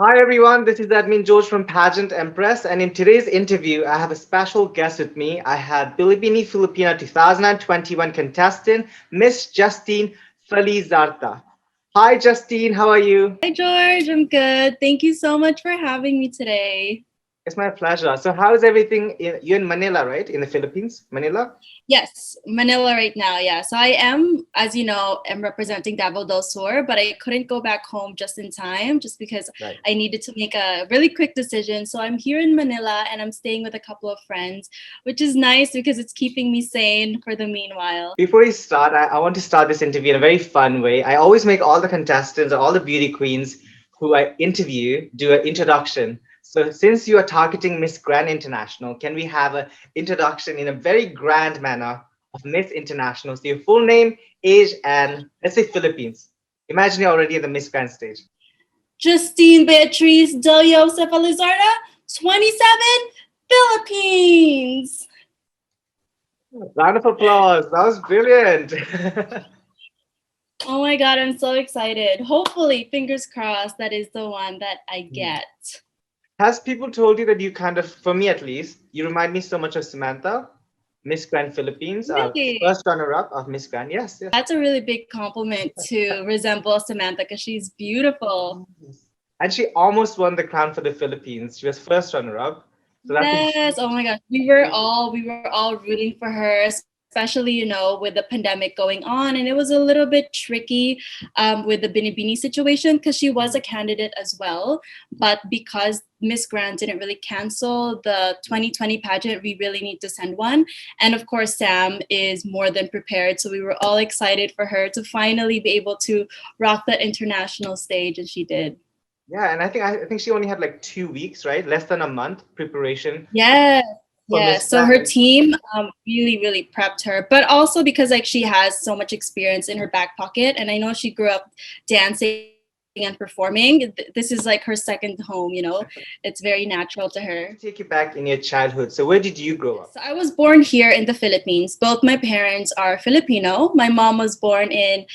Hi everyone, this is admin George from Pageant Empress, and in today's interview, I have a special guest with me. I had Filipina 2021 contestant, Miss Justine Felizarta. Hi Justine, how are you? Hi, George. I'm good. Thank you so much for having me today. It's my pleasure. So, how is everything? You're in Manila, right? In the Philippines, Manila? Yes, Manila right now. Yeah. So I am, as you know, am representing Davao del Sur, but I couldn't go back home just in time just because Right. I needed to make a really quick decision. So I'm here in Manila and I'm staying with a couple of friends, which is nice because it's keeping me sane for the meanwhile. Before we start, I want to start this interview in a very fun way. I always make all the contestants or all the beauty queens who I interview do an introduction. So since you are targeting Miss Grand International, can we have an introduction in a very grand manner of Miss International? So your full name, age, and let's say Philippines. Imagine you're already at the Miss Grand stage. Justine Beatriz Delio Felizarta, 27, Philippines. Round of applause. That was brilliant. Oh my God, I'm so excited. Hopefully, fingers crossed, that is the one that I get. Has people told you that you kind of, for me at least, you remind me so much of Samantha, Miss Grand Philippines, Really? first runner-up of Miss Grand. Yes, yes. That's a really big compliment to resemble Samantha because she's beautiful. And she almost won the crown for the Philippines. She was first runner-up. So that's a Yes. Oh my gosh. We were all rooting for her, especially, with the pandemic going on. And it was a little bit tricky with the Binibini situation because she was a candidate as well. But because Miss Grant didn't really cancel the 2020 pageant, we really need to send one. And of course, Sam is more than prepared. So we were all excited for her to finally be able to rock that international stage. And she did. yeah, and I think she only had like 2 weeks, right? Less than a month preparation Yes, for Miss yes. So her Grand. team really, really prepped her, but also because like she has so much experience in her back pocket, and I know she grew up dancing and performing. This is like her second home. It's very natural to her. To take you back in your childhood. So where did you grow up? So I was born here in the Philippines. Both my parents are Filipino. My mom was born in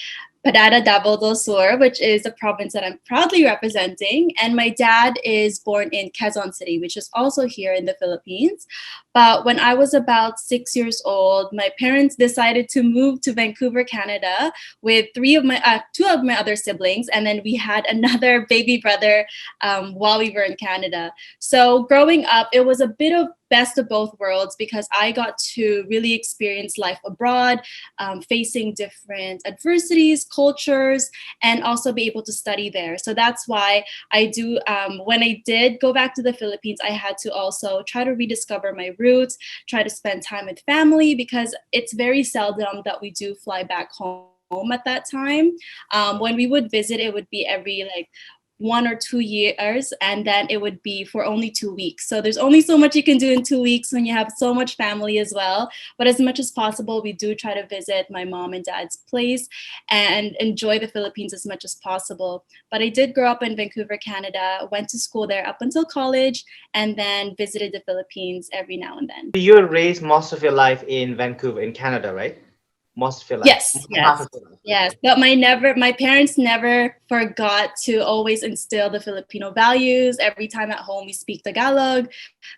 Parada, Davao del Sur, which is a province that I'm proudly representing. And my dad is born in Quezon City, which is also here in the Philippines. But when I was about 6 years old, my parents decided to move to Vancouver, Canada, with two of my other siblings, and then we had another baby brother while we were in Canada. So growing up, it was a bit of best of both worlds because I got to really experience life abroad, facing different adversities, cultures, and also be able to study there. So that's why when I did go back to the Philippines, I had to also try to rediscover my roots, try to spend time with family because it's very seldom that we do fly back home at that time. When we would visit, it would be every like 1 or 2 years, and then it would be for only 2 weeks. So there's only so much you can do in 2 weeks when you have so much family as well. But as much as possible, we do try to visit my mom and dad's place and enjoy the Philippines as much as possible. But I did grow up in Vancouver, Canada, went to school there up until college, and then visited the Philippines every now and then. You were raised most of your life in Vancouver, in Canada, right? Most of your life. Yes, Half yes, of your life. yes. But my parents never forgot to always instill the Filipino values. Every time at home we speak Tagalog,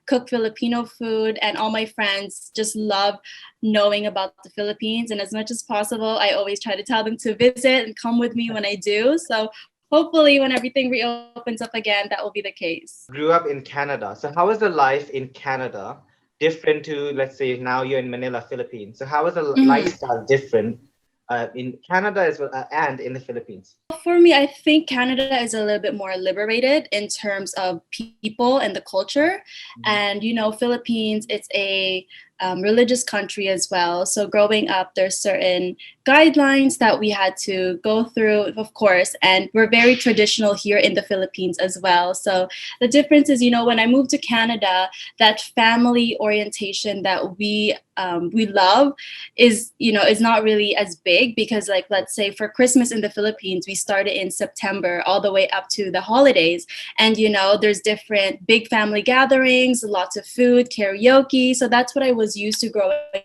cook Filipino food, and all my friends just love knowing about the Philippines. And as much as possible, I always try to tell them to visit and come with me when I do. So hopefully when everything reopens up again, that will be the case. Grew up in Canada. So how is the life in Canada different to, let's say, now you're in Manila, Philippines? So how is the Mhm. lifestyle different in Canada as well and in the Philippines? For me, I think Canada is a little bit more liberated in terms of people and the culture. Mhm. And, Philippines, it's a religious country as well. So growing up, there's certain guidelines that we had to go through, of course. And we're very traditional here in the Philippines as well. So the difference is, when I moved to Canada, that family orientation that we love is not really as big because like let's say for Christmas in the Philippines we started in September all the way up to the holidays, and there's different big family gatherings, lots of food, karaoke. So that's what I was used to growing up.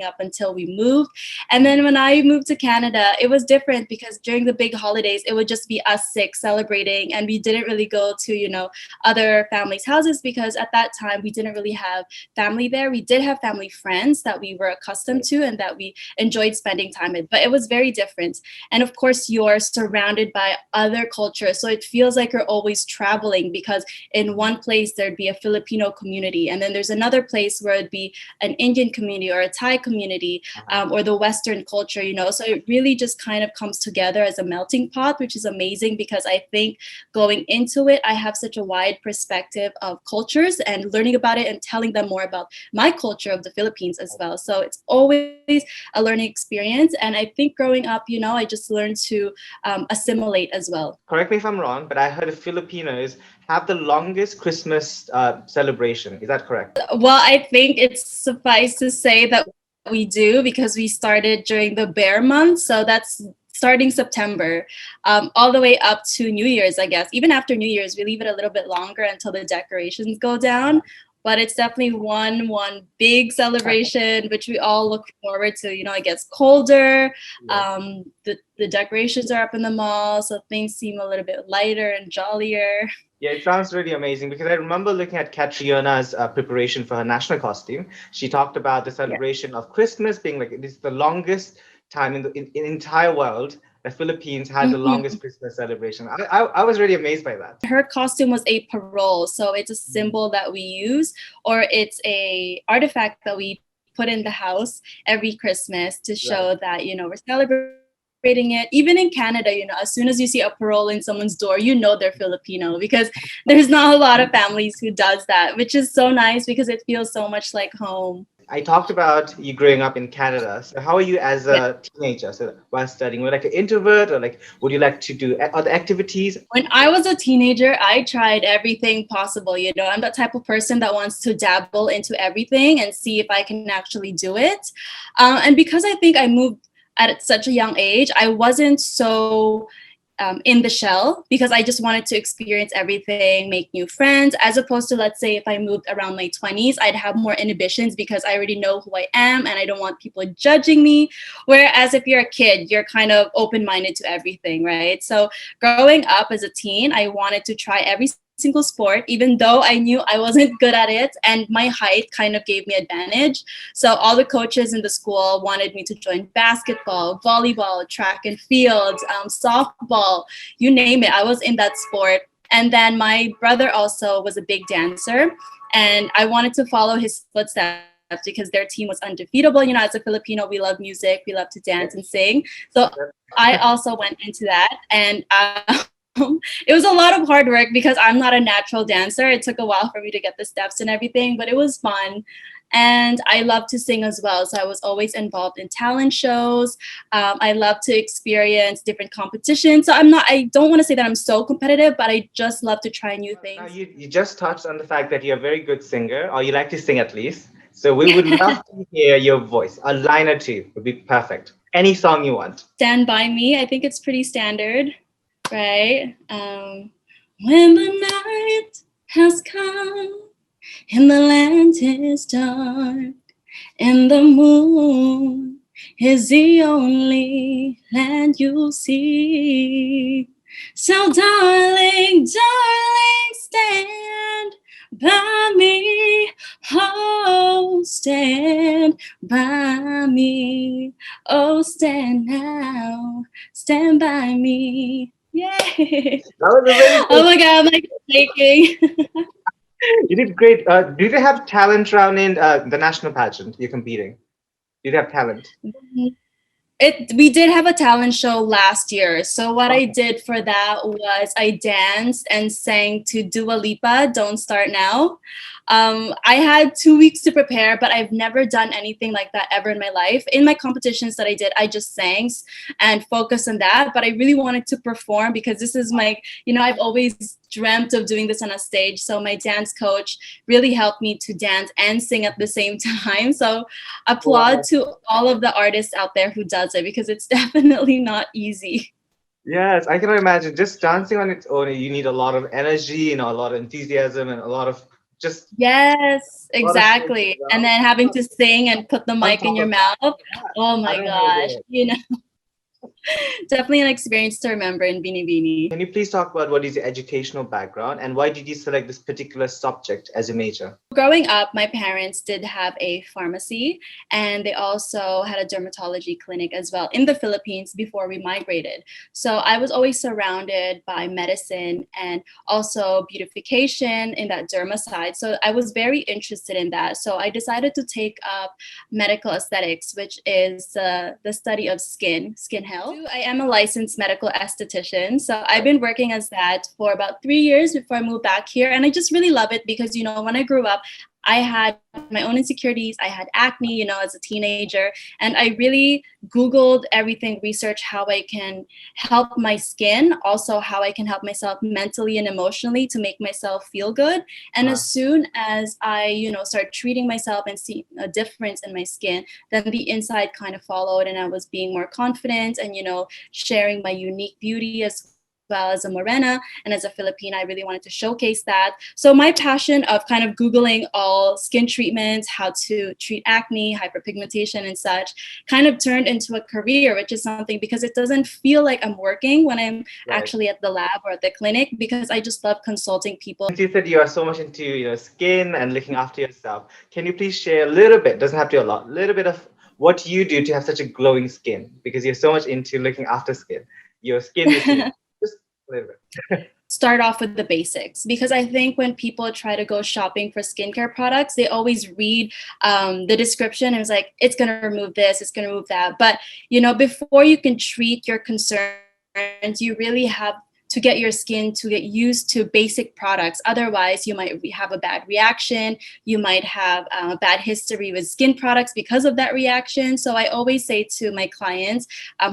up until we moved. And then when I moved to Canada, it was different because during the big holidays, it would just be us six celebrating, and we didn't really go to, other families' houses because at that time we didn't really have family there. We did have family friends that we were accustomed to and that we enjoyed spending time with, but it was very different. And of course, you're surrounded by other cultures. So it feels like you're always traveling because in one place there'd be a Filipino community, and then there's another place where it'd be an Indian community or a Thai community, or the Western culture, So it really just kind of comes together as a melting pot, which is amazing because I think going into it, I have such a wide perspective of cultures and learning about it and telling them more about my culture of the Philippines as well. So it's always a learning experience. And I think growing up, I just learned to assimilate as well. Correct me if I'm wrong, but I heard Filipinos have the longest Christmas celebration. Is that correct? Well, I think it's suffice to say that we do because we started during the bear month. So that's starting September, all the way up to New Year's, I guess. Even after New Year's, we leave it a little bit longer until the decorations go down. But it's definitely one big celebration, which we all look forward to. It gets colder. The decorations are up in the mall, so things seem a little bit lighter and jollier. Yeah, it sounds really amazing because I remember looking at Catriona preparation for her national costume. She talked about the celebration of Christmas being like it is the longest time in the entire world. The Philippines had the longest Christmas celebration. I was really amazed by that. Her costume was a parole, so it's a symbol that we use, or it's a artifact that we put in the house every Christmas to show that we're celebrating it. Even in Canada, as soon as you see a parole in someone's door, they're Filipino because there's not a lot of families who does that, which is so nice because it feels so much like home. I talked about you growing up in Canada. So how are you as a teenager? So while studying, were you like an introvert or would you like to do other activities? When I was a teenager, I tried everything possible. I'm that type of person that wants to dabble into everything and see if I can actually do it. And because I think I moved at such a young age, I wasn't so in the shell because I just wanted to experience everything, make new friends, as opposed to, let's say, if I moved around my 20s, I'd have more inhibitions because I already know who I am and I don't want people judging me. Whereas if you're a kid, you're kind of open-minded to everything, right? So growing up as a teen, I wanted to try every single sport, even though I knew I wasn't good at it and my height kind of gave me advantage. So all the coaches in the school wanted me to join basketball, volleyball, track and field, softball, you name it. I was in that sport. And then my brother also was a big dancer and I wanted to follow his footsteps because their team was undefeatable. As a Filipino, we love music, we love to dance and sing. So I also went into that and it was a lot of hard work because I'm not a natural dancer. It took a while for me to get the steps and everything, but it was fun. And I love to sing as well. So I was always involved in talent shows. I love to experience different competitions. So I don't want to say that I'm so competitive, but I just love to try new things. Now you just touched on the fact that you're a very good singer, or you like to sing at least. So we would love to hear your voice. A line or two would be perfect. Any song you want. Stand By Me. I think it's pretty standard. Right? When the night has come and the land is dark and the moon is the only land you'll see. So darling, stand by me. Oh, stand by me. Oh, stand now. Stand by me. Yay! Oh my God, I'm like shaking. You did great. Do they have talent round in the national pageant you're competing? Do they have talent? We did have a talent show last year. So what I did for that was I danced and sang to Dua Lipa, Don't Start Now. I had 2 weeks to prepare, but I've never done anything like that ever in my life. In my competitions that I did, I just sang and focused on that. But I really wanted to perform because this is my, I've always dreamt of doing this on a stage. So my dance coach really helped me to dance and sing at the same time. So applaud to all of the artists out there who does it because it's definitely not easy. Yes, I can imagine just dancing on its own. You need a lot of energy, a lot of enthusiasm and a lot of just Yes, a lot of shades exactly. And around. then having to sing and put the On mic in top your of that, mouth. yeah, Oh I my don't know how to do gosh. it. Definitely an experience to remember in Bini Bini. Can you please talk about what is your educational background and why did you select this particular subject as a major? Growing up, my parents did have a pharmacy and they also had a dermatology clinic as well in the Philippines before we migrated. So I was always surrounded by medicine and also beautification in that derma side. So I was very interested in that. So I decided to take up medical aesthetics, which is the study of skin health. I am a licensed medical esthetician. So I've been working as that for about 3 years before I moved back here. And I just really love it because, when I grew up, I had my own insecurities. I had acne, as a teenager. And I really Googled everything, researched how I can help my skin, also how I can help myself mentally and emotionally to make myself feel good. And as soon as I, start treating myself and see a difference in my skin, then the inside kind of followed and I was being more confident and, sharing my unique beauty as well as a Morena and as a Filipina. I really wanted to showcase that. So my passion of kind of Googling all skin treatments, how to treat acne, hyperpigmentation and such, kind of turned into a career, which is something because it doesn't feel like I'm working when I'm actually at the lab or at the clinic because I just love consulting people. Since you said you are so much into skin and looking after yourself, can you please share a little bit, doesn't have to be a lot, a little bit of what you do to have such a glowing skin because you're so much into looking after skin, your skin routine. Just a little bit. Start off with the basics because I think when people try to go shopping for skincare products, they always read the description and it's like, it's going to remove this, it's going to remove that. But, before you can treat your concerns, you really have to get your skin to get used to basic products. Otherwise, you might have a bad reaction. You might have a bad history with skin products because of that reaction. So I always say to my clients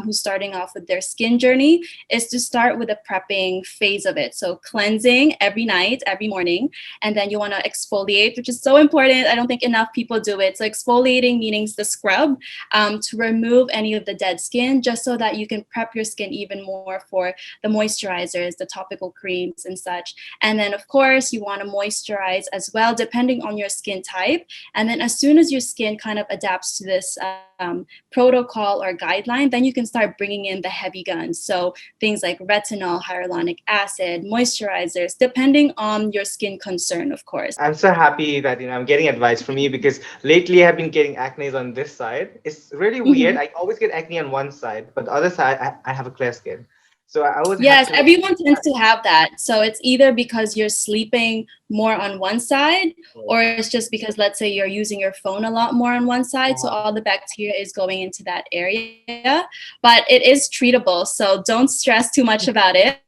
who's starting off with their skin journey is to start with a prepping phase of it. So cleansing every night, every morning, and then you want to exfoliate, which is so important. I don't think enough people do it. So exfoliating meaning the scrub to remove any of the dead skin, just so that you can prep your skin even more for the moisturizers, the topical creams and such. And then of course you want to moisturize as well, depending on your skin type. And then as soon as your skin kind of adapts to this protocol or guideline, then you can start bringing in the heavy guns. So things like retinol, hyaluronic acid, moisturizers, depending on your skin concern, of course. I'm so happy that I'm getting advice from you because lately I've been getting acne on this side. It's really weird. I always get acne on one side, but the other side I have a clear skin. So I always have Yes, to. everyone tends to have that. So it's either because you're sleeping more on one side, or it's just because, let's say, you're using your phone a lot more on one side. So all the bacteria is going into that area. But it is treatable. So don't stress too much about it.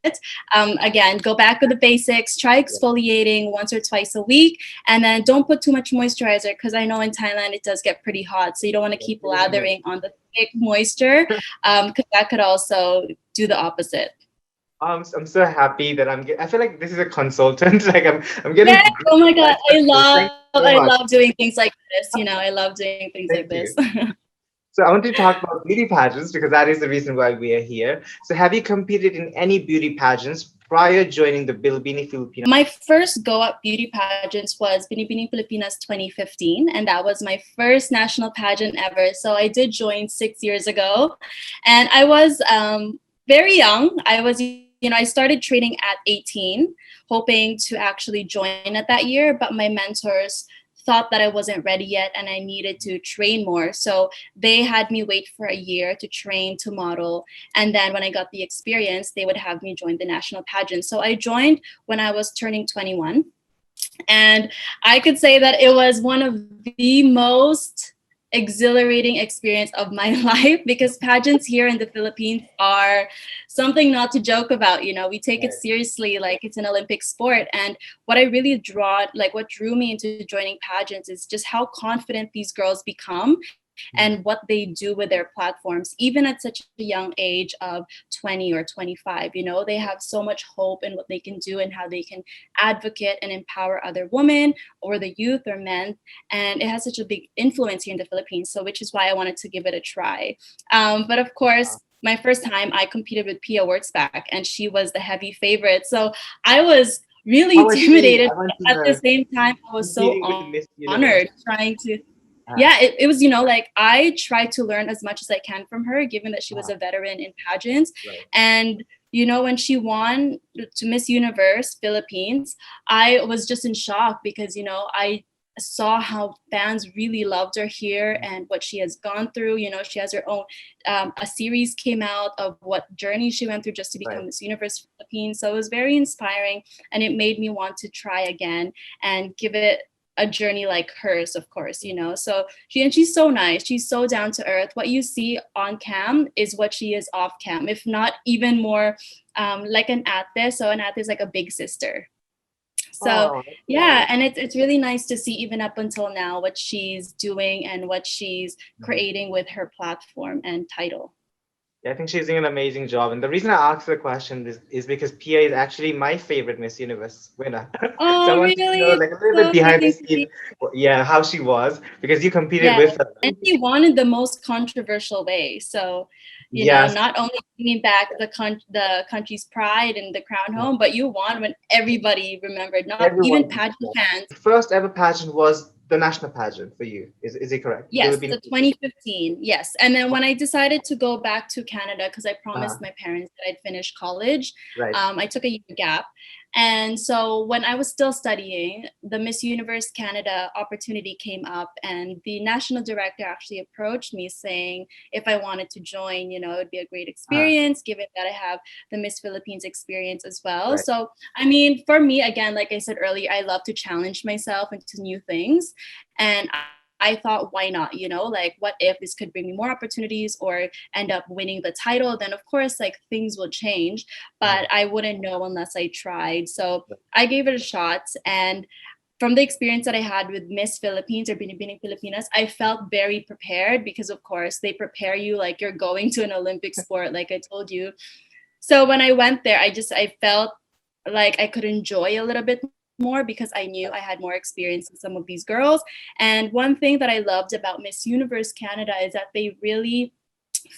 Again, go back with the basics. Try exfoliating once or twice a week. And then don't put too much moisturizer because I know in Thailand it does get pretty hot. So you don't want to keep lathering on the thick moisture because that could also do the opposite. I'm so happy that I feel like this is a consultant. Like I'm getting. Yeah. Oh my God. Thank you so I much. love doing things like this. I love doing things like Thank this. you. So I want to talk about beauty pageants because that is the reason why we are here. So have you competed in any beauty pageants prior joining the Bilibini Filipino? My first go at beauty pageants was Binibining Pilipinas 2015, and that was my first national pageant ever. So I did join 6 years ago, and I was very young. I started training at 18, hoping to actually join at that year, but my mentors thought that I wasn't ready yet and I needed to train more. So they had me wait for a year to train to model. And then when I got the experience, they would have me join the national pageant. So I joined when I was turning 21. And I could say that it was one of the most exhilarating experience of my life because pageants here in the Philippines are something not to joke about. We take it seriously, like it's an Olympic sport. And what what drew me into joining pageants is just how confident these girls become and what they do with their platforms, even at such a young age of 20 or 25. They have so much hope in what they can do and how they can advocate and empower other women or the youth or men. And it has such a big influence here in the Philippines. So which is why I wanted to give it a try. But of course, my first time I competed with Pia Wurtzbach and she was the heavy favorite. So I was really How was she? intimidated. I want to At the know. same time, I was so Competing with Miss Universe. honored trying to, Uh, yeah, it was, like I tried to learn as much as I can from her, given that she was uh, a veteran in pageants. right. And, when she won to Miss Universe Philippines, I was just in shock because, I saw how fans really loved her here and what she has gone through. She has her own, a series came out of what journey she went through just to become Right. Miss Universe Philippines. So it was very inspiring, and it made me want to try again and give it a journey like hers, of course. So she's so nice, she's so down to earth. What you see on cam is what she is off cam, if not even more, like an ate. So an ate is like a big sister. So Oh, that's yeah, nice. and it's really nice to see even up until now what she's doing and what she's Mhm. creating with her platform and title. Yeah, I think she's doing an amazing job. And the reason I asked the question is because Pia is actually my favorite Miss Universe winner. So I Oh, wanted to know really? like a little bit So behind the amazing to scene, see. yeah, how she was, because you competed Yeah, with her. and she won in the most controversial way. So, Yes, not only bringing back the country's pride and the crown home, but you won when everybody remembered, not even everyone. pageant fans. First ever pageant was the national pageant for you. Is it correct? The Yes, Filipino. the 2015. Yes. And then when I decided to go back to Canada, because I Uh, promised my parents that I'd finish college, right. I took a year gap. And so when I was still studying, the Miss Universe Canada opportunity came up, and the national director actually approached me saying if I wanted to join, it would be a great Uh, experience, given that I have the Miss Philippines experience as well. right. So, I mean, for me, again, like I said earlier, I love to challenge myself into new things. And I thought, why not? Like, what if this could bring me more opportunities or end up winning the title? Then, of course, like things will change, Uh, but I wouldn't know unless I tried. So I gave it a shot. And from the experience that I had with Miss Philippines or Binibining Pilipinas, I felt very prepared because, of course, they prepare you like you're going to an Olympic sport, like I told you. So when I went there, I felt like I could enjoy a little bit more because I knew I had more experience than some of these girls. And one thing that I loved about Miss Universe Canada is that they really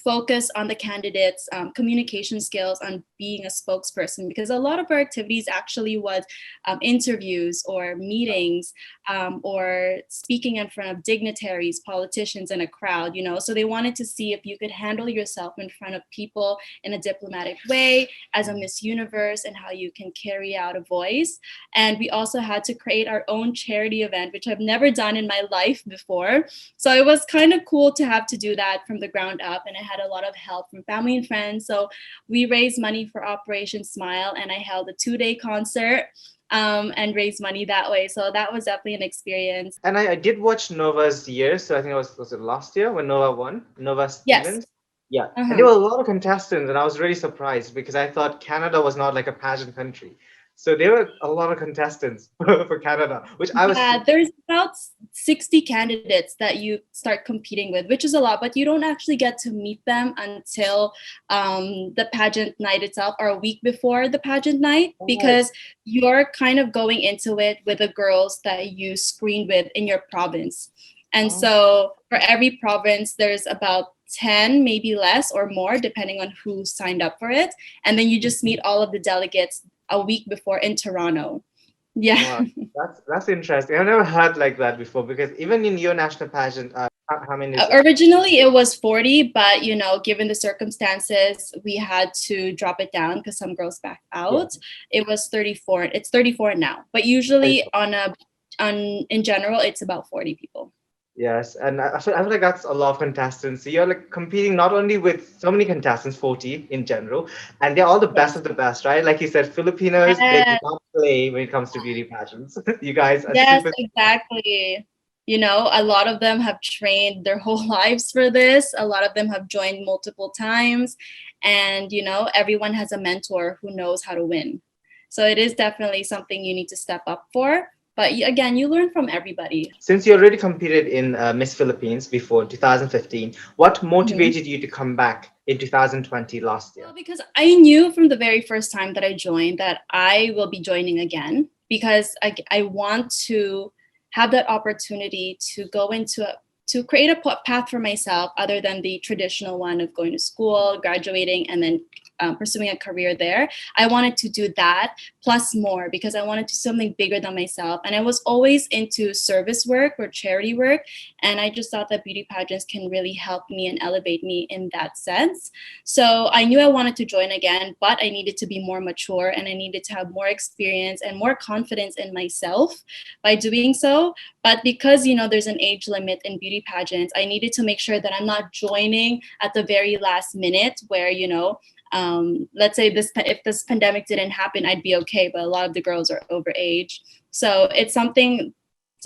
focus on the candidates' communication skills, on being a spokesperson, because a lot of our activities actually was interviews or meetings, or speaking in front of dignitaries, politicians, and a crowd. So they wanted to see if you could handle yourself in front of people in a diplomatic way as a Miss Universe, and how you can carry out a voice. And we also had to create our own charity event, which I've never done in my life before. So it was kind of cool to have to do that from the ground up. And I had a lot of help from family and friends. So we raised money for Operation Smile, and I held a 2-day concert, and raised money that way. So that was definitely an experience. and I did watch Nova's year, so I think was it last year when Nova won? Nova Yes. Stevens. Yeah, and there Uh-huh. were a lot of contestants, and I was really surprised because I thought Canada was not like a pageant country. So there were a lot of contestants for Canada, which I was. Yeah, there's about 60 candidates that you start competing with, which is a lot, but you don't actually get to meet them until the pageant night itself, or a week before the pageant night, Oh, because you're kind of going into it with the girls that you screened with in your province. And oh, so for every province, there's about 10, maybe less or more, depending on who signed up for it. And then you just meet all of the delegates a week before in Toronto. Yeah. wow, that's interesting. I've never heard like that before because even in your national pageant, how many is it? Originally, it was 40, but given the circumstances, we had to drop it down because some girls backed Yeah. out. It was 34. It's 34 now, but usually in general, it's about 40 people. Yes, and I feel like that's a lot of contestants. So you're like competing not only with so many contestants, 40 in general, and they're all the best Yes. of the best, right? Like you said, Filipinos, they do Yes. not play when it comes to beauty pageants. You guys are Yes, super. exactly. A lot of them have trained their whole lives for this. A lot of them have joined multiple times. And, everyone has a mentor who knows how to win. So it is definitely something you need to step up for. But again, you learn from everybody. Since you already competed in Miss Philippines before in 2015, what Mhm. motivated you to come back in 2020 last year? Well, because I knew from the very first time that I joined that I will be joining again, because I want to have that opportunity to go to create a path for myself other than the traditional one of going to school, graduating, and then pursuing a career there, I wanted to do that plus more because I wanted to do something bigger than myself. And I was always into service work or charity work. And I just thought that beauty pageants can really help me and elevate me in that sense. So I knew I wanted to join again, but I needed to be more mature and I needed to have more experience and more confidence in myself by doing so. But because, there's an age limit in beauty pageants, I needed to make sure that I'm not joining at the very last minute where, let's say if this pandemic didn't happen, I'd be okay. But a lot of the girls are overage. So it's something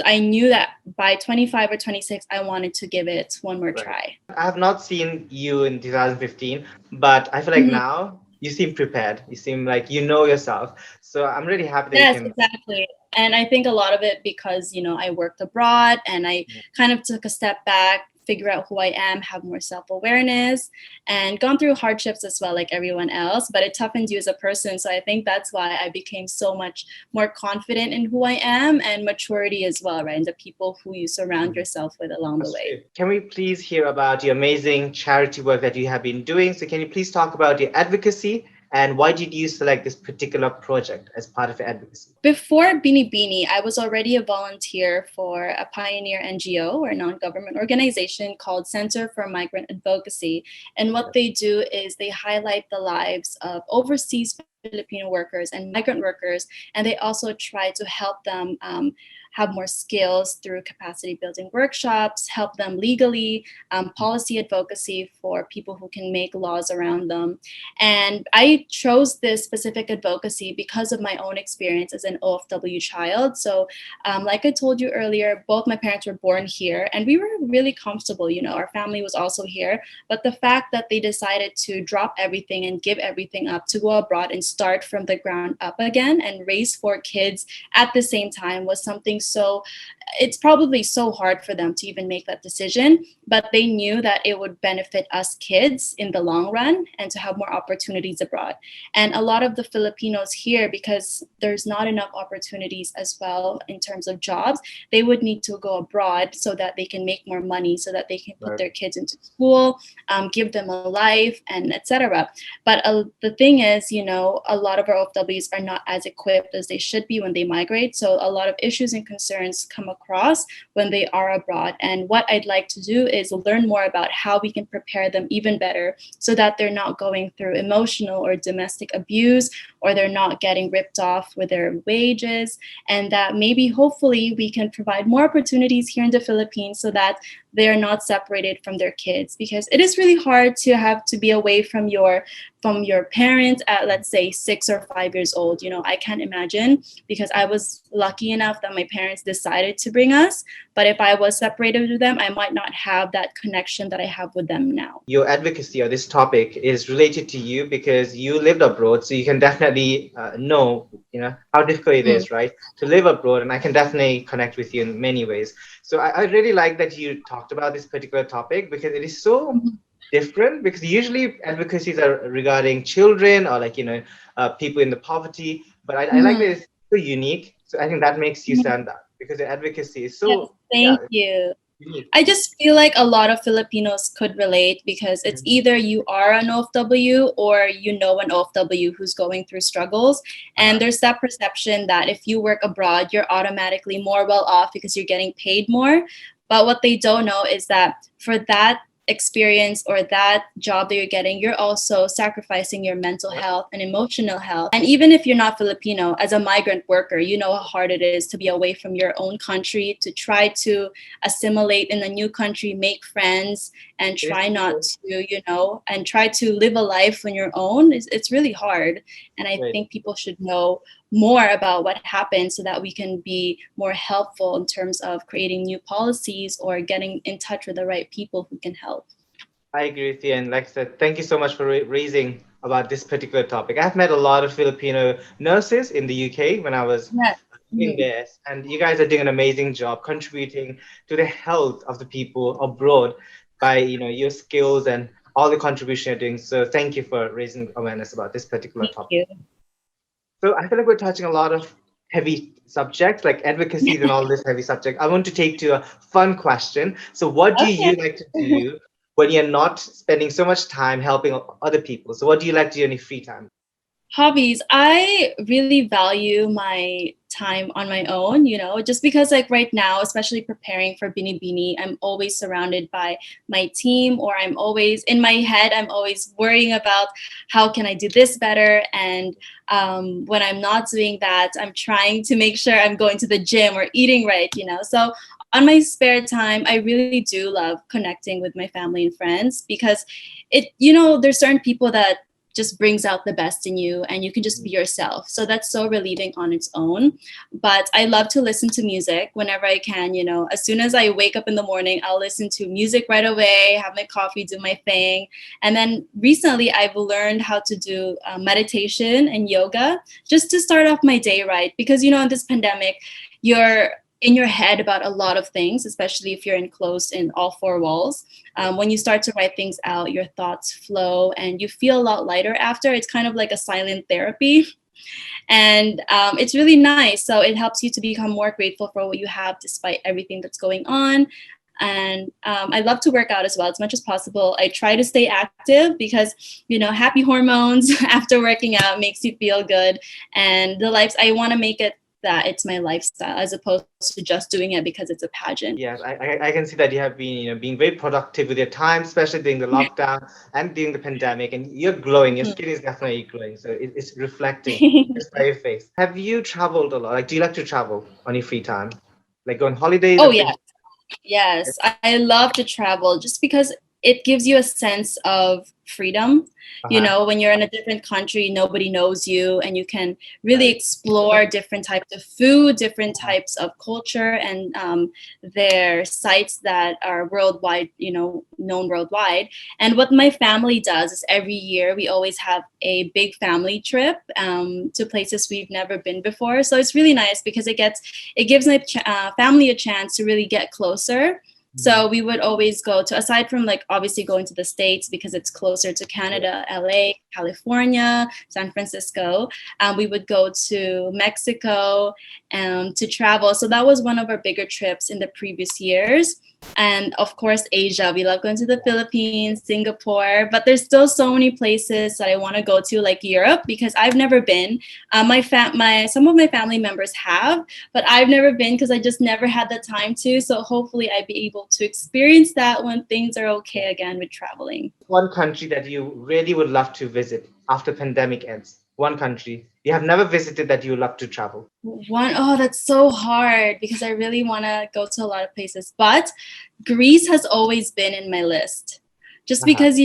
I knew that by 25 or 26, I wanted to give it one more try. I have not seen you in 2015, but I feel like now you seem prepared. You seem like you know yourself. So I'm really happy that Yes, you can. exactly. And I think a lot of it because, I worked abroad and I kind of took a step back, figure out who I am, have more self-awareness, and gone through hardships as well, like everyone else, but it toughens you as a person. So I think that's why I became so much more confident in who I am and maturity as well, right? And the people who you surround yourself with along the way. Can we please hear about your amazing charity work that you have been doing? So can you please talk about your advocacy and why did you select this particular project as part of your advocacy? Before Beanie Beanie, I was already a volunteer for a pioneer NGO or non-government organization called Center for Migrant Advocacy. And what they do is they highlight the lives of overseas Filipino workers and migrant workers, and they also try to help them have more skills through capacity building workshops, help them legally, policy advocacy for people who can make laws around them. And I chose this specific advocacy because of my own experience as an OFW child. So like I told you earlier, both my parents were born here and we were really comfortable. Our family was also here. But the fact that they decided to drop everything and give everything up to go abroad and start from the ground up again and raise 4 kids at the same time was something so it's probably so hard for them to even make that decision, but they knew that it would benefit us kids in the long run and to have more opportunities abroad. And a lot of the Filipinos here, because there's not enough opportunities as well in terms of jobs, they would need to go abroad so that they can make more money, so that they can put their kids into school, give them a life, and etc. But the thing is, a lot of our OFWs are not as equipped as they should be when they migrate. So a lot of issues and concerns come across when they are abroad. And what I'd like to do is learn more about how we can prepare them even better so that they're not going through emotional or domestic abuse, or they're not getting ripped off with their wages, and that maybe hopefully we can provide more opportunities here in the Philippines so that they are not separated from their kids, because it is really hard to have to be away from your parents at, let's say, 6 or 5 years old. I can't imagine, because I was lucky enough that my parents decided to bring us, but if I was separated with them, I might not have that connection that I have with them now. Your advocacy or this topic is related to you because you lived abroad, so you can definitely know how difficult it is, right, to live abroad, and I can definitely connect with you in many ways. So I really like that you talked about this particular topic because it is so different, because usually advocacies are regarding children or people in the poverty, but I like that it's so unique. So I think that makes you stand out because the advocacy is so thank you. unique. I just feel like a lot of Filipinos could relate because it's either you are an OFW or an OFW who's going through struggles. And there's that perception that if you work abroad, you're automatically more well off because you're getting paid more. But what they don't know is that for that experience or that job that you're getting, you're also sacrificing your mental health and emotional health. And even if you're not Filipino, as a migrant worker, you know how hard it is to be away from your own country, to try to assimilate in a new country, make friends, and try not to, and try to live a life on your own. It's really hard. And I think people should know more about what happened so that we can be more helpful in terms of creating new policies or getting in touch with the right people who can help. I agree with you. And like I said, thank you so much for raising about this particular topic. I've met a lot of Filipino nurses in the UK when I was living there, and you guys are doing an amazing job contributing to the health of the people abroad by your skills and all the contribution you're doing. So thank you for raising awareness about this particular topic. So I feel like we're touching a lot of heavy subjects like advocacies and all this heavy subject. I want to take to a fun question. So what do you like to do when you're not spending so much time helping other people? So what do you like to do in your free time? Hobbies. I really value my time on my own, just because like right now, especially preparing for Binibini, I'm always surrounded by my team, or I'm always in my head, I'm always worrying about how can I do this better. And when I'm not doing that, I'm trying to make sure I'm going to the gym or eating right. So on my spare time, I really do love connecting with my family and friends, because there's certain people that just brings out the best in you, and you can just be yourself. So that's so relieving on its own. But I love to listen to music whenever I can. As soon as I wake up in the morning, I'll listen to music right away, have my coffee, do my thing. And then recently I've learned how to do meditation and yoga, just to start off my day right. Because in this pandemic, you're in your head about a lot of things, especially if you're enclosed in all four walls. When you start to write things out, your thoughts flow and you feel a lot lighter after. It's kind of like a silent therapy. And it's really nice. So it helps you to become more grateful for what you have despite everything that's going on. And I love to work out as well as much as possible. I try to stay active because, happy hormones after working out makes you feel good. And I want to make it that it's my lifestyle as opposed to just doing it because it's a pageant. Yes, I can see that you have been, being very productive with your time, especially during the lockdown and during the pandemic, and you're glowing. Your skin is definitely glowing, so it's reflecting just by your face. Have you traveled a lot? Like, do you like to travel on your free time? Like go on holidays Oh, or yeah. Yes, I love to travel just because it gives you a sense of freedom. When you're in a different country, nobody knows you, and you can really explore different types of food, different types of culture, and their sites that are worldwide, known worldwide. And what my family does is every year we always have a big family trip to places we've never been before. So it's really nice because it gives my family a chance to really get closer. So we would always go to, aside from like obviously going to the States because it's closer to Canada, LA, California, San Francisco, we would go to Mexico to travel. So that was one of our bigger trips in the previous years. And of course, Asia. We love going to the Philippines, Singapore, but there's still so many places that I want to go to, like Europe, because I've never been. Some of my family members have, but I've never been because I just never had the time to. So hopefully I'd be able to experience that when things are okay again with traveling. one country that you really would love to visit after pandemic ends? One country you have never visited that you would love to travel? Oh, that's so hard because I really want to go to a lot of places. But Greece has always been in my list. Just because,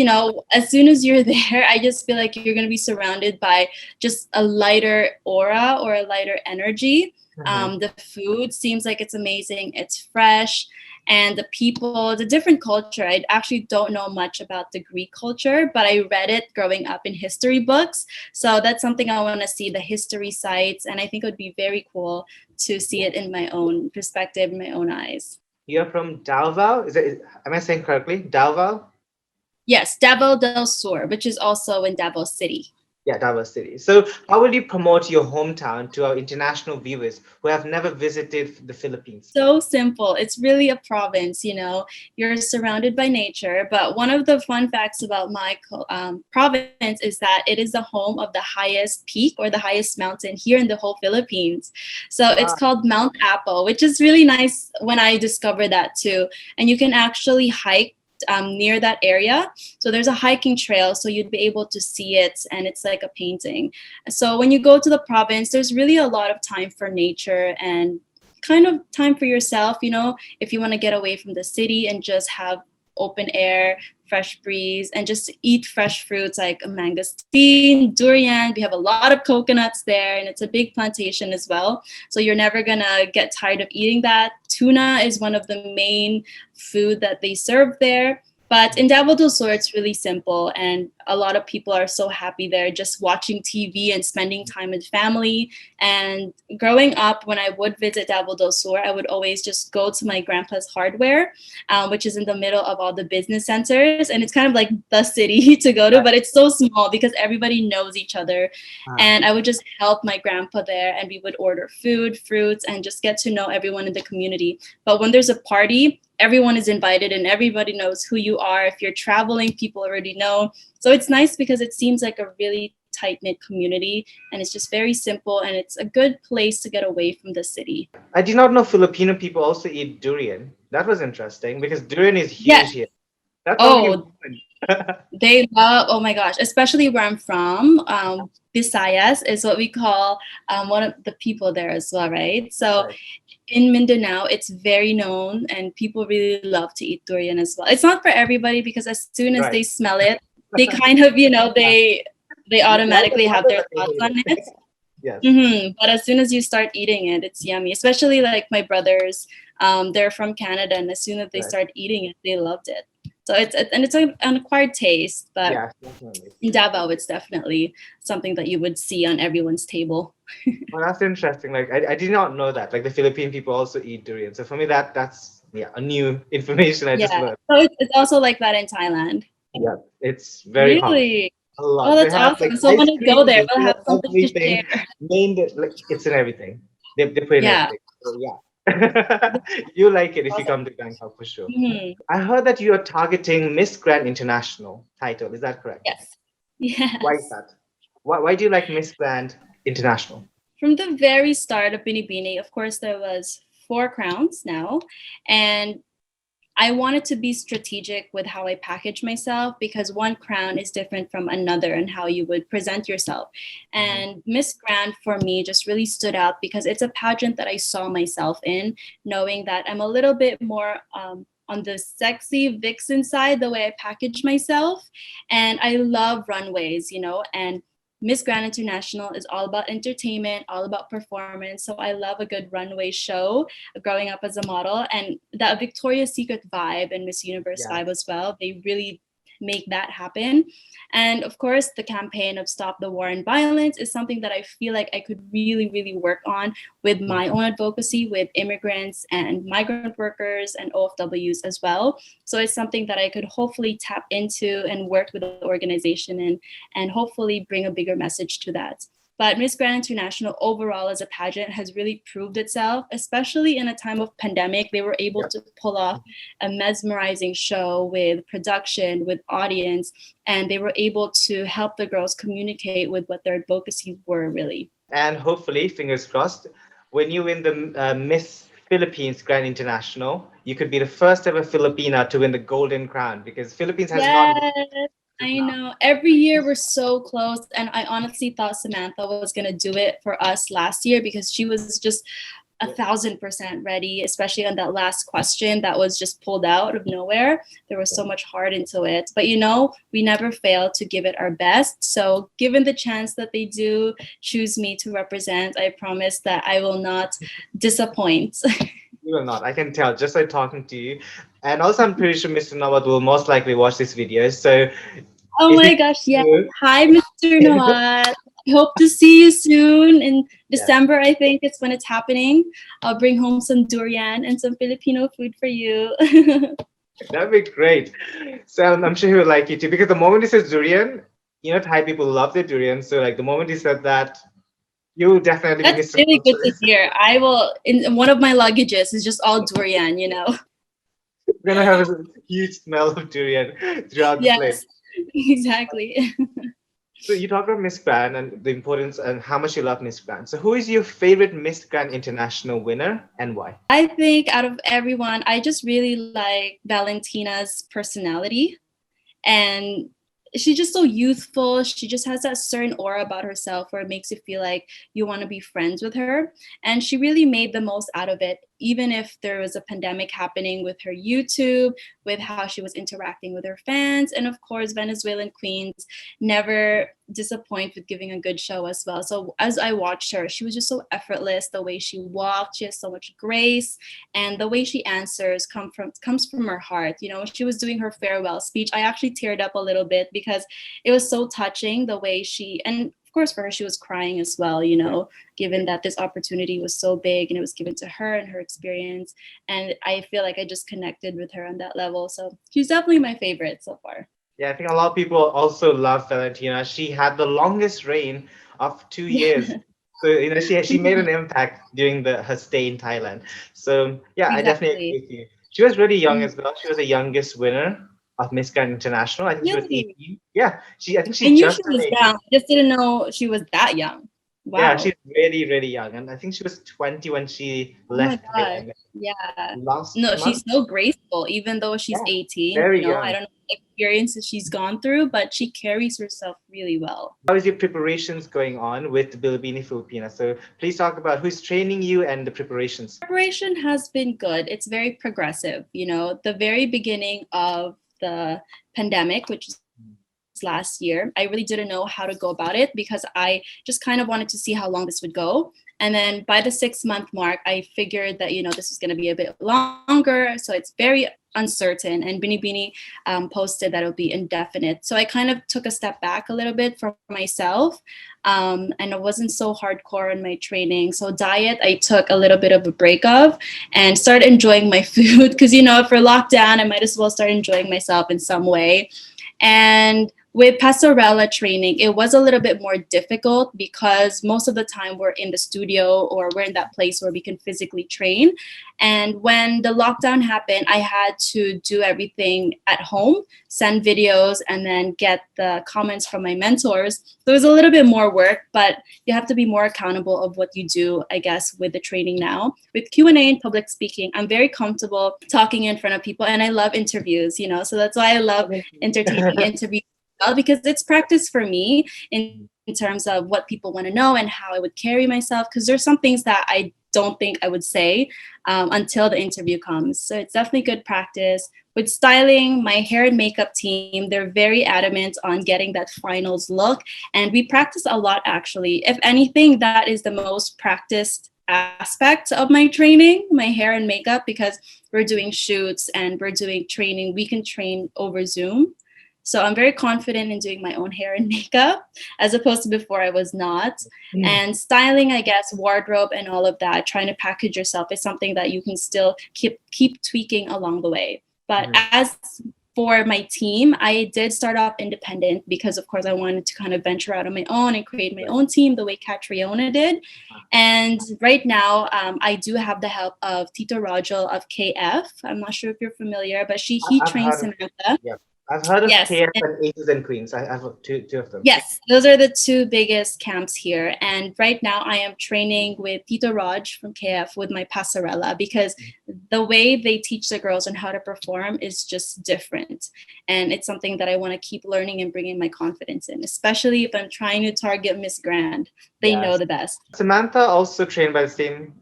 as soon as you're there, I just feel like you're going to be surrounded by just a lighter aura or a lighter energy. The food seems like it's amazing. It's fresh. And the people, the different culture. I actually don't know much about the Greek culture, but I read it growing up in history books. So that's something I want to see, the history sites. And I think it would be very cool to see it in my own perspective, in my own eyes. You're from Davao? Am I saying correctly? Davao? Yes, Davao del Sur, which is also in Davao City. Yeah, Davao City. So how will you promote your hometown to our international viewers who have never visited the Philippines? So simple. It's really a province, you're surrounded by nature. But one of the fun facts about my province is that it is the home of the highest peak or the highest mountain here in the whole Philippines. So it's called Mount Apo, which is really nice when I discovered that too. And you can actually hike near that area. So there's a hiking trail, so you'd be able to see it, and it's like a painting. So when you go to the province, there's really a lot of time for nature and kind of time for yourself, if you want to get away from the city and just have open air, fresh breeze, and just eat fresh fruits like mangosteen, durian. We have a lot of coconuts there, and it's a big plantation as well. So you're never gonna get tired of eating that. Tuna is one of the main food that they serve there. But in Davao del Sur, it's really simple, and a lot of people are so happy there just watching TV and spending time with family. And growing up, when I would visit Davao del Sur, I would always just go to my grandpa's hardware, which is in the middle of all the business centers. And it's kind of like the city to go to, but it's so small because everybody knows each other. And I would just help my grandpa there, and we would order food, fruits, and just get to know everyone in the community. But when there's a party, everyone is invited and everybody knows who you are. If you're traveling, people already know. So it's nice because it seems like a really tight-knit community, and it's just very simple, and it's a good place to get away from the city. I did not know Filipino people also eat durian. That was interesting because durian is Yeah. huge here. That's something Oh, important. they love, oh my gosh, especially where I'm from. Visayas is what we call one of the people there as well, right? So Right. in Mindanao, it's very known, and people really love to eat durian as well. It's not for everybody because as soon as Right. they smell it, they kind of, they You like it automatically have rather their than they thoughts on hate it. it. Yes. But as soon as you start eating it, it's yummy. Especially like my brothers, they're from Canada, and as soon as they Right. start eating it, they loved it. So it's an acquired taste, but Yeah, definitely. in Davao, it's definitely something that you would see on everyone's table. Well, that's interesting. Like I did not know that. Like the Philippine people also eat durian. So for me, that's a new information I just Yeah. learned. So it's also like that in Thailand. Yeah, it's very common. Really? A Oh, lot. They that's have like awesome. So ice when I go cream. there, They we'll have have something to everything. share. Like it's in everything. They put in Yeah. everything. So yeah, you like it if you Awesome. come to Bangkok for sure. Mhm. I heard that you are targeting Miss Grand International title. Is that correct? Yes. Why is Yes. that? Why do you like Miss Grand International? From the very start of Binibini, of course, there was 4 crowns now, and I wanted to be strategic with how I package myself because one crown is different from another and how you would present yourself. Mhm. And Miss Grand for me just really stood out because it's a pageant that I saw myself in, knowing that I'm a little bit more on the sexy vixen side, the way I package myself. And I love runways, and Miss Grand International is all about entertainment, all about performance. So I love a good runway show growing up as a model, and that Victoria's Secret vibe and Miss Universe Yeah. vibe as well. They really make that happen. And of course, the campaign of Stop the War and Violence is something that I feel like I could really, really work on with my own advocacy with immigrants and migrant workers and OFWs as well. So it's something that I could hopefully tap into and work with the organization and hopefully bring a bigger message to that. But Miss Grand International overall as a pageant has really proved itself, especially in a time of pandemic. They were able Yep. to pull off a mesmerizing show with production, with audience, and they were able to help the girls communicate with what their advocacy were really. And hopefully, fingers crossed, when you win the Miss Philippines Grand International, you could be the first ever Filipina to win the Golden Crown because Philippines has not won Yes, till I now. know. Every year we're so close, and I honestly thought Samantha was gonna do it for us last year because she was just a Yep. 1,000% ready, especially on that last question that was just pulled out of nowhere. There was so much heart into it. But we never fail to give it our best. So, given the chance that they do choose me to represent, I promise that I will not disappoint. You will not. I can tell just by talking to you. And also, I'm pretty sure Mr. Nawad will most likely watch this video. So Oh if my you gosh, yes. do, Hi, Mr. Nawat. I hope to see you soon in yeah, December. I think it's when it's happening. I'll bring home some durian and some Filipino food for you. that'd be great. So I'm sure he would like it too because the moment he says durian, Thai people love their durian. So like the moment he said that, you will definitely be That's Mr. really good to Choice. hear. I will, in one of my luggages is just all durian. We're gonna have a huge smell of durian throughout the plane. Yes, exactly. So you talked about Miss Grand and the importance and how much you love Miss Grand. So who is your favorite Miss Grand International winner and why? I think out of everyone, I just really like Valentina's personality. And she's just so youthful. She just has that certain aura about herself where it makes you feel like you want to be friends with her. And she really made the most out of it, even if there was a pandemic happening with her YouTube, with how she was interacting with her fans. And of course, Venezuelan queens never disappoint with giving a good show as well. So as I watched her, she was just so effortless. The way she walked, she has so much grace, and the way she answers comes from her heart. When she was doing her farewell speech, I actually teared up a little bit because it was so touching the way and of course for her she was crying as well, given that this opportunity was so big and it was given to her and her experience, and I feel like I just connected with her on that level. So she's definitely my favorite so far. Yeah, I think a lot of people also love Valentina. She had the longest reign of 2 years. Yeah. So she made an impact during her stay in Thailand. So yeah, I definitely Exactly. agree with you. She was really young Mm. as well. She was the youngest winner of Miss Grand International. I think she was Really? 18. Yeah, I think I she knew just she turned was 18. young. I just didn't know she was that young. Yeah, Wow. she's really, really young. And I think she was 20 when she Oh my left gosh. there Yeah. last No, she's month. so graceful, even though she's Yeah, 18. very I young. don't know the experiences she's gone through, but she carries herself really well. How is your preparations going on with Bilibini Filipina? So please talk about who's training you and the preparations. Preparation has been good. It's very progressive. The very beginning of the pandemic, which is last year, I really didn't know how to go about it because I just kind of wanted to see how long this would go. And then by the 6 month mark, I figured that, this is going to be a bit longer. So it's very uncertain. And Binibini posted that it would be indefinite. So I kind of took a step back a little bit for myself. And it wasn't so hardcore in my training. So diet, I took a little bit of a break of and started enjoying my food because, for lockdown, I might as well start enjoying myself in some way. And with pastorela training, it was a little bit more difficult because most of the time we're in the studio or we're in that place where we can physically train. And when the lockdown happened, I had to do everything at home, send videos, and then get the comments from my mentors. So it was a little bit more work, but you have to be more accountable of what you do, I guess, with the training now. With Q&A and public speaking, I'm very comfortable talking in front of people, and I love interviews, so that's why I love entertaining interviews well, because it's practice for me in terms of what people want to know and how I would carry myself. Because there's some things that I don't think I would say until the interview comes. So it's definitely good practice. With styling, my hair and makeup team, they're very adamant on getting that finals look. And we practice a lot, actually. If anything, that is the most practiced aspect of my training, my hair and makeup, because we're doing shoots and we're doing training. We can train over Zoom. So I'm very confident in doing my own hair and makeup as opposed to before I was not. And styling, I guess, wardrobe and all of that, trying to package yourself is something that you can still keep tweaking along the way. But as for my team, I did start off independent because, of course, I wanted to kind of venture out on my own and create my own team the way Catriona did. And right now, I do have the help of Tito Rogel of KF. I'm not sure if you're familiar, but he I've trains heard of, Samantha. yeah, I've heard of Yes. KF and Aces and Queens. I've two of them. Yes, those are the two biggest camps here. And right now I am training with Tito Raj from KF with my passerella because the way they teach the girls on how to perform is just different. And it's something that I want to keep learning and bringing my confidence in, especially if I'm trying to target Miss Grand. They know the best. Samantha also trained by the same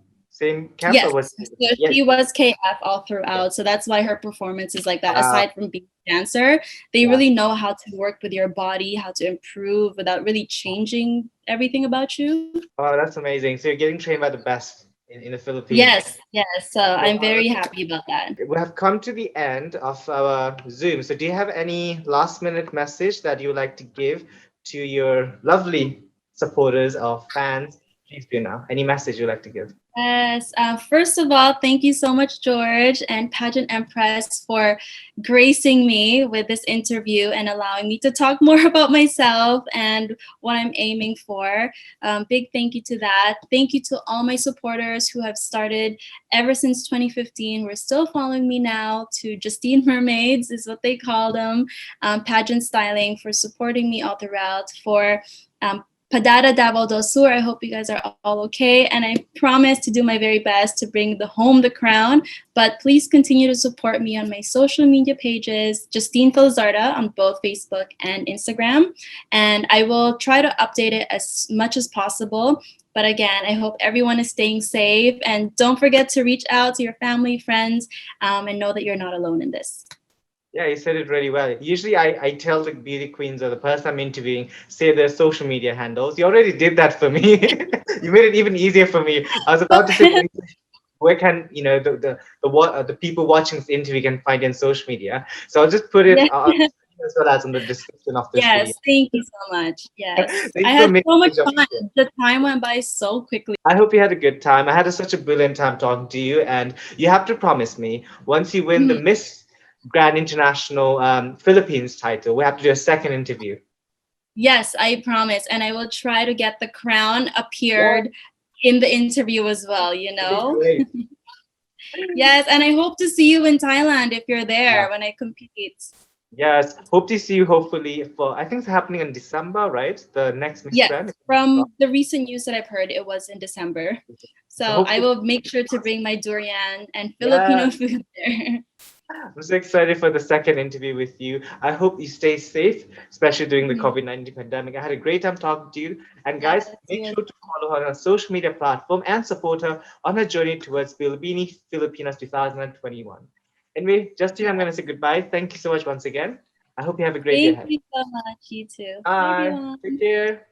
camp, or Yes, was so she was KF all throughout. So that's why her performance is like that. Aside from being a dancer, they really know how to work with your body, how to improve without really changing everything about you. Oh, that's amazing. So you're getting trained by the best in the Philippines. Yes. So I'm very happy about that. We have come to the end of our Zoom. So do you have any last minute message that you would like to give to your lovely supporters or fans? Please do now. Any message you'd like to give? Yes. First of all, thank you so much, George and Pageant Empress, for gracing me with this interview and allowing me to talk more about myself and what I'm aiming for. Big thank you to that. Thank you to all my supporters who have started ever since 2015. We're still following me now, to Justine Mermaids is what they call them. Pageant Styling for supporting me all throughout. For Padada Davao del Sur, I hope you guys are all okay. And I promise to do my very best to bring home the crown. But please continue to support me on my social media pages, Justine Felizarta on both Facebook and Instagram. And I will try to update it as much as possible. But again, I hope everyone is staying safe. And don't forget to reach out to your family, friends, and know that you're not alone in this. Yeah, you said it really well. Usually I tell the beauty queens or the person I'm interviewing, say their social media handles. You already did that for me. You made it even easier for me. I was about to say, where can the people watching this interview can find you on social media? So I'll just put it as well as in the description of this video. Yes, thank you so much. Yes, Thank I you for had making so much the job fun. easier. The time went by so quickly. I hope you had a good time. I had such a brilliant time talking to you, and you have to promise me once you win the Miss Grand International Philippines title, we have to do a second interview. Yes, I promise, and I will try to get the crown appeared in the interview as well. Yes, and I hope to see you in Thailand if you're Yeah. there when I compete. Yes. Hope to see you hopefully for, I think it's happening in December, right? The next Miss Yes, Grand. If I'm not wrong. from the recent news that I've heard, it was in December. So So I hopefully, will make sure to bring my durian and yeah. Filipino food there. I'm so excited for the second interview with you. I hope you stay safe, especially during the Mhm. COVID-19 pandemic. I had a great time talking to you. And guys, Yes, make you as sure to follow her on her social media platform and support her on her journey towards Bilibini Filipinas 2021. Anyway, Justine, I'm well. going to say goodbye. Thank you so much once again. I hope you have a great day Thank ahead. you so much. You too. Bye, Bye. Take everyone. care.